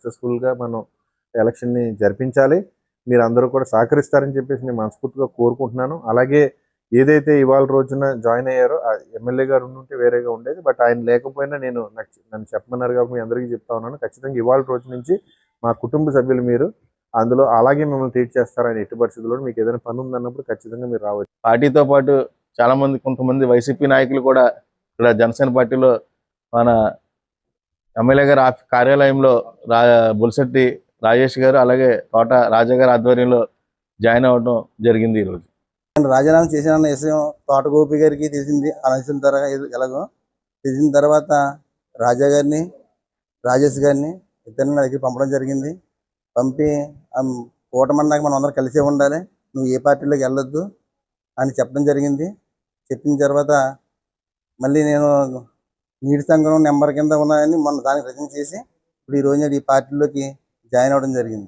సక్సెస్ఫుల్గా మనం ఎలక్షన్ని జరిపించాలి. మీరందరూ కూడా సహకరిస్తారని చెప్పేసి నేను మనస్ఫూర్తిగా కోరుకుంటున్నాను. అలాగే ఏదైతే ఇవాళ రోజున జాయిన్ అయ్యారో ఎమ్మెల్యే గారు ఉండుంటే వేరేగా ఉండేది. బట్ ఆయన లేకపోయినా నన్ను చెప్పమన్నారు కాబట్టి మీ అందరికీ చెప్తా ఉన్నాను. ఖచ్చితంగా ఇవాళ రోజు నుంచి మా కుటుంబ సభ్యులు మీరు. అందులో అలాగే మిమ్మల్ని ట్రీట్ చేస్తారని ఎట్టి పరిస్థితుల్లో మీకు ఏదైనా పని ఉందన్నప్పుడు ఖచ్చితంగా మీరు రావచ్చు. పార్టీతో పాటు కొంతమంది వైసీపీ నాయకులు కూడా ఇక్కడ జనసేన పార్టీలో మన ఎమ్మెల్యే గారి కార్యాలయంలో బొలిశెట్టి రాజేష్ గారు అలాగే తోట రాజా గారి ఆధ్వర్యంలో జాయిన్ అవ్వడం జరిగింది. ఈరోజు రాజీనామా చేసిన విషయం తోట గోపి గారికి తెలిసింది. తెలిసిన తర్వాత ఎలాగో తెలిసిన తర్వాత రాజా గారిని రాజేష్ గారిని ఇద్దరిని నా దగ్గర పంపడం జరిగింది. పంపి కూటమన్నాక మనం అందరం కలిసే ఉండాలి, నువ్వు ఏ పార్టీలోకి వెళ్ళొద్దు అని చెప్పడం జరిగింది. చెప్పిన తర్వాత మళ్ళీ నేను నీటి సంఘం నెంబర్ కింద ఉన్నాయని మొన్న దానికి రిజైన్ చేసి ఇప్పుడు ఈ రోజు ఈ పార్టీలోకి జాయిన్ అవ్వడం జరిగింది.